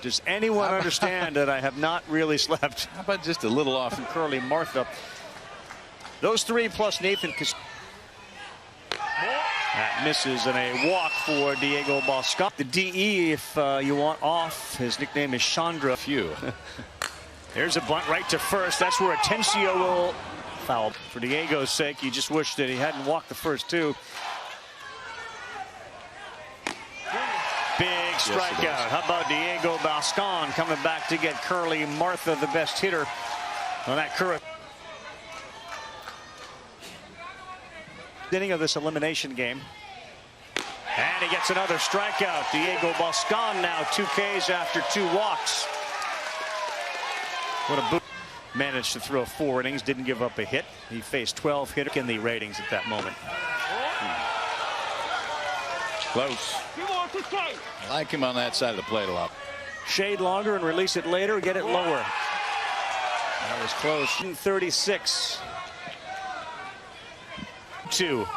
Does anyone understand that I have not really slept? How about just a little off? From Curly Martha. Those three plus Nathan that misses, and a walk for Diego Bosca. The DE, if you want off, his nickname is Chandra. Few. There's a bunt right to first. That's where Atencio will foul. For Diego's sake, you just wish that he hadn't walked the first two. Big strikeout. Yes, how about Diego Boscan coming back to get Curly Martha, the best hitter on that Curacao. Beginning of this elimination game. And he gets another strikeout. Diego Boscan now 2 Ks after 2 walks. What a boot. Managed to throw 4 innings, didn't give up a hit. He faced 12 hitters in the ratings at that moment. Close. I like him on that side of the plate a lot. Shade longer and release it later, get it lower. That was close. 36. 2.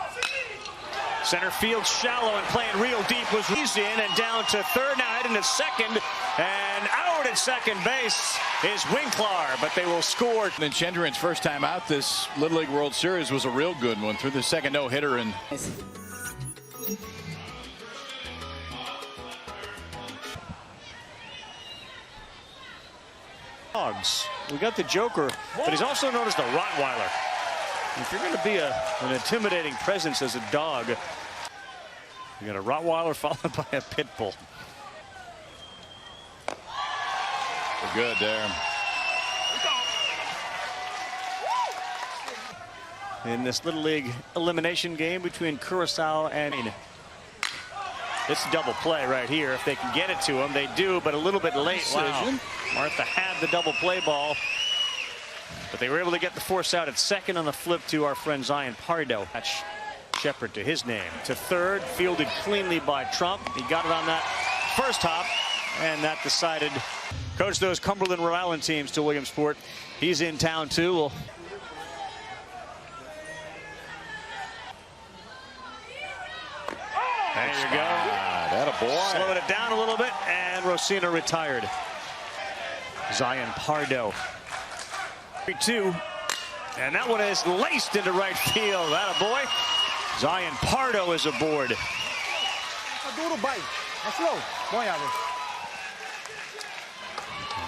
Center field shallow and playing real deep was he's in and down to third, now heading to second, and out at second base is Winkler, but they will score. Then Chendren's first time out this Little League World Series was a real good one through the second no-hitter. And dogs. We got the Joker, but he's also known as the Rottweiler. If you're going to be an intimidating presence as a dog, you got a Rottweiler followed by a pit bull. We're good there. In this Little League elimination game between Curacao and this double play right here. If they can get it to him, they do, but a little bit late. Wow. Martha had the double play ball, but they were able to get the force out at second on the flip to our friend Zion Pardo. That's Shepard to his name. To third, fielded cleanly by Trump. He got it on that first hop, and that decided. Coach those Cumberland, Rhode Island teams to Williamsport. He's in town too. Well, there you go. That a boy. Slowing it down a little bit, and Rosina retired. Zion Pardo. 3-2, and that one is laced into right field. That a boy. Zion Pardo is aboard.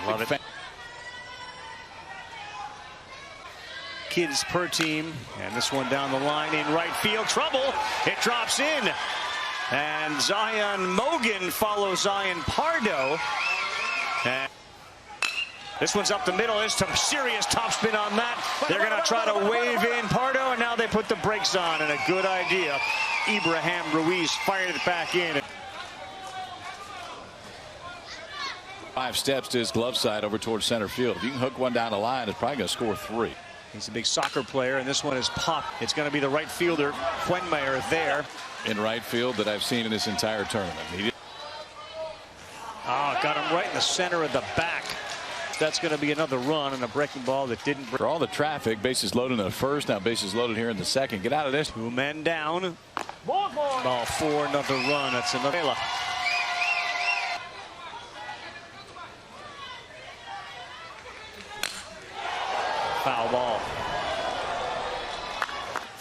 Love it. Kids per team, and this one down the line in right field. Trouble. It drops in, and Zion Mogan follows Zion Pardo. And this one's up the middle. There's some serious topspin on that. They're going to try to wave in Pardo, and now they put the brakes on, and a good idea. Ibrahim Ruiz fired it back in. 5 steps to his glove side over towards center field. If you can hook one down the line, it's probably going to score 3. He's a big soccer player, and this one is popped. It's going to be the right fielder, Quenmeyer, there. In right field that I've seen in this entire tournament. Got him right in the center of the back. That's going to be another run and a breaking ball that didn't break. For all the traffic, bases loaded in the first, now bases loaded here in the second. Get out of this. 2 men down. Ball 4, another run. That's another. Foul ball.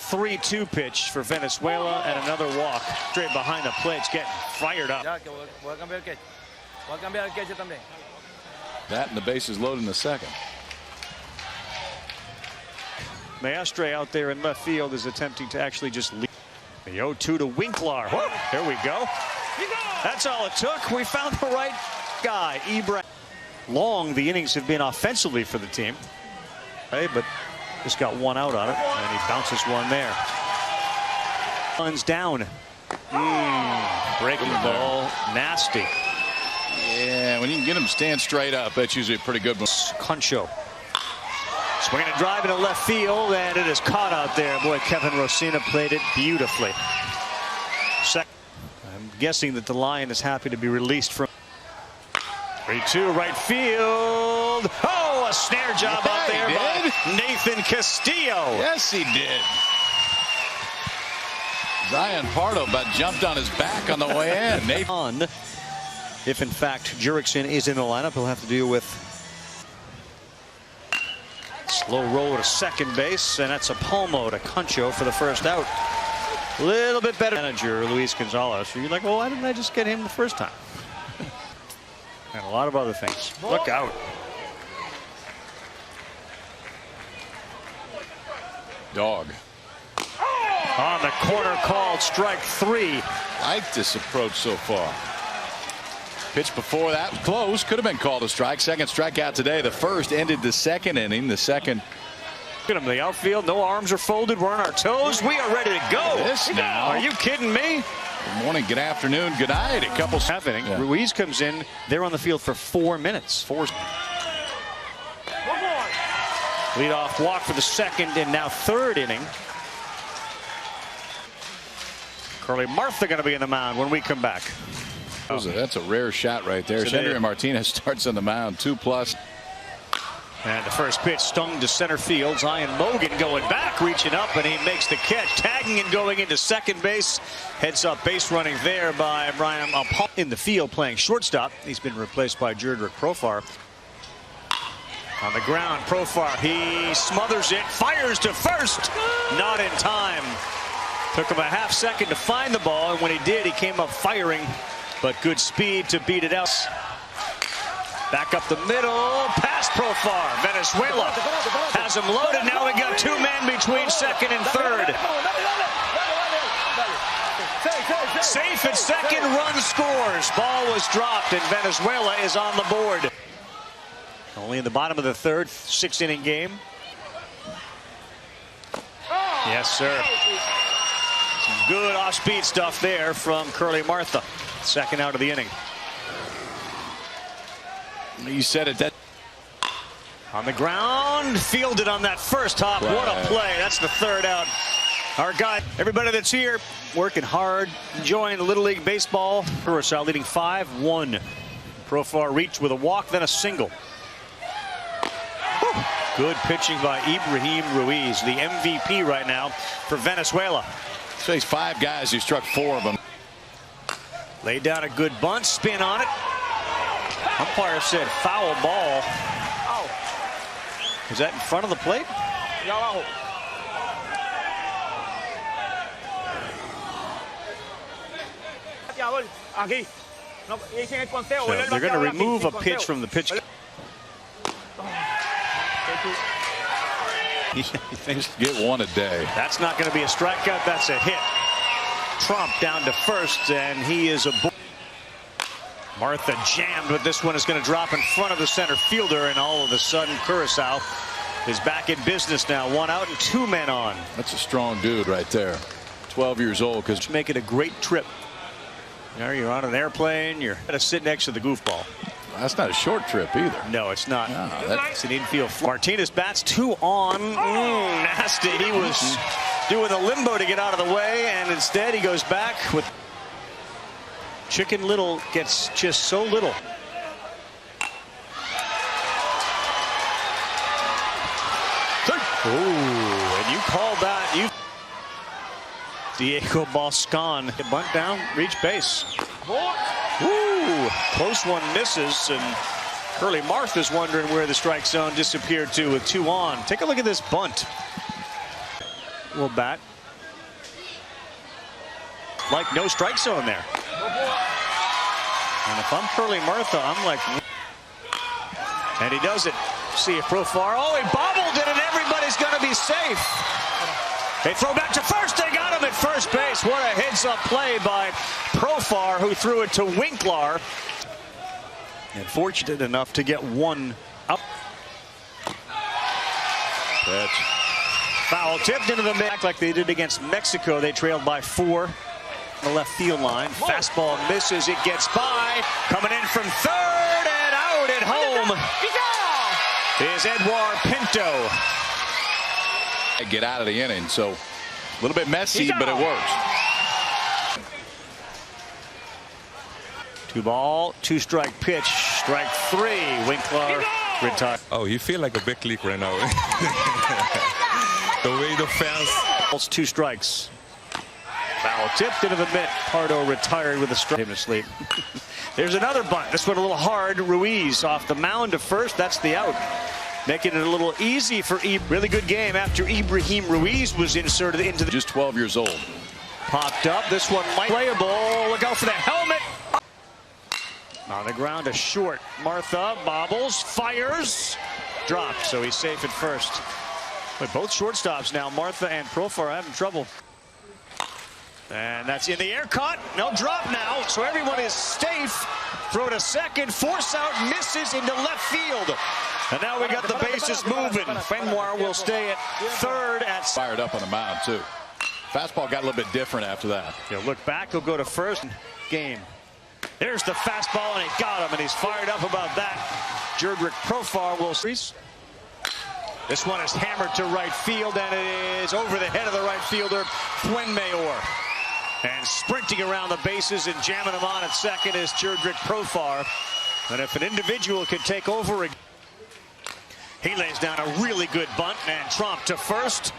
3-2 pitch for Venezuela, and another walk. Straight behind the plate's getting fired up. That and the bases loaded in the second. Maestre out there in left field is attempting to actually just lead. The 0-2 to Winkler. Whoa, here we go. That's all it took. We found the right guy. Ibrahim. Long the innings have been offensively for the team. Hey, but just got one out on it, and he bounces one there. Runs down. Breaking ball, nasty. Yeah, when you can get him stand straight up, that's usually a pretty good one. Concho. Swinging a drive into left field, and it is caught out there. Boy, Kevin Rosina played it beautifully. I'm guessing that the Lion is happy to be released from 3-2 right field. Oh, a snare job out there by Nathan Castillo. Yes, he did. Zion Pardo about jumped on his back on the way in. Nathan. If in fact Jurickson is in the lineup, he'll have to deal with slow roll to second base, and that's a Palmo to Concho for the first out. A little bit better manager Luis Gonzalez. So you're like, well, why didn't I just get him the first time? And a lot of other things. Look out. Dog. On the corner, called strike 3. Like this approach so far. Pitch before that was close. Could have been called a strike. Second strikeout today. The first ended the second inning. The second. Look at him, the outfield. No arms are folded. We're on our toes. We are ready to go. This now. Are you kidding me? Good morning, good afternoon, good night. A couple half inning. Yeah. Ruiz comes in. They're on the field for 4 minutes. Leadoff walk for the second and now third inning. Curly Martha going to be in the mound when we come back. That's a rare shot right there. Shendry Martinez starts on the mound, 2+. And the first pitch stung to center field. Zion Mogan going back, reaching up, and he makes the catch, tagging and going into second base. Heads up base running there by Brian Paul in the field playing shortstop. He's been replaced by Jerdrick Profar. On the ground, Profar, he smothers it, fires to first. Not in time. Took him a half second to find the ball, and when he did, he came up firing, but good speed to beat it out. Back up the middle, past Profar. Venezuela has him loaded. Now we got 2 men between second and third. Safe at second, run scores. Ball was dropped, and Venezuela is on the board. Only in the bottom of the third, 6-inning game. Yes, sir. Some good off-speed stuff there from Curly Martha. Second out of the inning. You said it. That on the ground, fielded on that first hop. What a play. That's the third out. Our guy, everybody that's here, working hard, enjoying the Little League Baseball. Curacao leading 5-1. Profar reached with a walk, then a single. Whew. Good pitching by Ibrahim Ruiz, the MVP right now for Venezuela. Faced 5 guys who struck 4 of them. Laid down a good bunt, spin on it. Umpire said foul ball. Is that in front of the plate? So they're going to remove a pitch from the pitch. Just get one a day. That's not going to be a strikeout. That's a hit. Trump down to first, and he is a. Martha jammed, but this one is going to drop in front of the center fielder, and all of a sudden Curacao is back in business now. 1 out and 2 men on. That's a strong dude right there. 12 years old. Because make it a great trip. There you're on an airplane. You're going to sit next to the goofball. That's not a short trip either. No, it's not. No, that's an infield. Martinez bats 2 on. Nasty. He was doing the limbo to get out of the way, and instead he goes back with. Chicken Little gets just so little. Ooh, and you called that. Diego Boscan. Bunt down, reach base. Ooh, close one misses, and Curly Martha's wondering where the strike zone disappeared to with 2 on. Take a look at this bunt. Will bat. Like no strike zone there. And if I'm Curly Martha, I'm like, and he does it. See if Profar, oh, he bobbled it, and everybody's going to be safe. They throw back to first. They got him at first base. What a heads-up play by Profar, who threw it to Winkler. And fortunate enough to get 1 up. Pitch. Foul tipped into the back like they did against Mexico. They trailed by 4. The left field line. Fastball misses. It gets by. Coming in from third and out at home is Edouard Pinto. Get out of the inning. So a little bit messy, but it works. 2 ball, 2 strike pitch. Strike 3. Winkler retired. Oh, you feel like a big league right now. The way the fans. 2 strikes. Foul tipped into the mitt. Pardo retired with a strike. Him to sleep. There's another bunt. This one a little hard. Ruiz off the mound to first. That's the out. Making it a little easy for Really good game after Ibrahim Ruiz was inserted into the... Just 12 years old. Popped up. This one might playable. Look out for the helmet. On the ground, a short. Martha bobbles, fires, dropped. So he's safe at first. But both shortstops now, Martha and Profar, are having trouble. And that's in the air, caught. No drop now. So everyone is safe. Throw to second. Force out, misses into left field. And now we got the bases moving. Benoit will stay at third. Fired up on the mound, too. Fastball got a little bit different after that. He'll look back. He'll go to first. Game. There's the fastball, and he got him, and he's fired up about that. Jerdrick Profar will freeze. This one is hammered to right field, and it is over the head of the right fielder, Fuenmayor. And sprinting around the bases and jamming him on at second is Jerdrick Profar. And if an individual can take over, he lays down a really good bunt, and Tromp to first.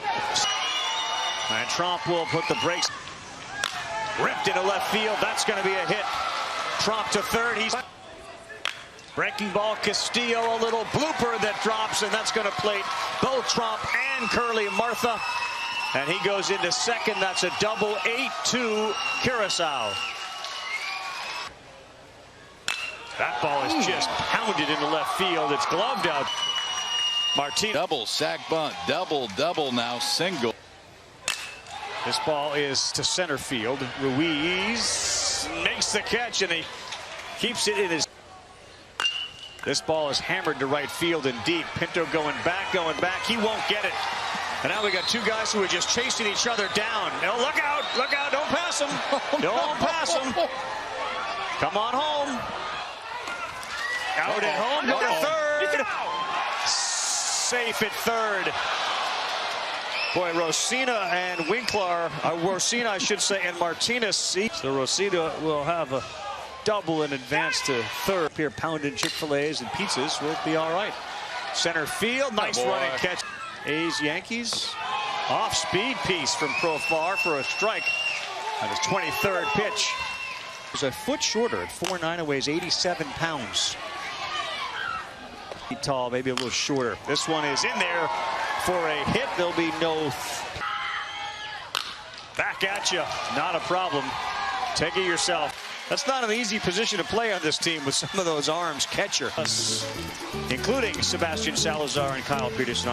And Tromp will put the brakes. Ripped into left field. That's going to be a hit. Tromp to third. He's breaking ball. Castillo, a little blooper that drops, and that's going to plate both Tromp and Curly Martha. And he goes into second. That's a double 8-2 Curacao. That ball is just pounded into left field. It's gloved out. Martinez. Double sack bunt. Double now single. This ball is to center field. Ruiz makes the catch, and he keeps it in his... This ball is hammered to right field and deep. Pinto going back. He won't get it. And now we got two guys who are just chasing each other down. No, look out, don't pass him. Don't pass him. Come on home. Out at home, go to third. Safe at third. Boy, Rosina and Winkler, Rosina, I should say, and Martinez. So Rosina will have a double in advance to third. Here pounding Chick-fil-A's and pizzas will be all right. Center field, nice running catch. A's Yankees. Off-speed piece from Profar for a strike on his 23rd pitch. He's a foot shorter at 4'9", and weighs 87 pounds. Tall, maybe a little shorter. This one is in there for a hit. There'll be no... Back at you. Not a problem. Take it yourself. That's not an easy position to play on this team with some of those arms. Catcher. Including Sebastian Salazar and Kyle Peterson.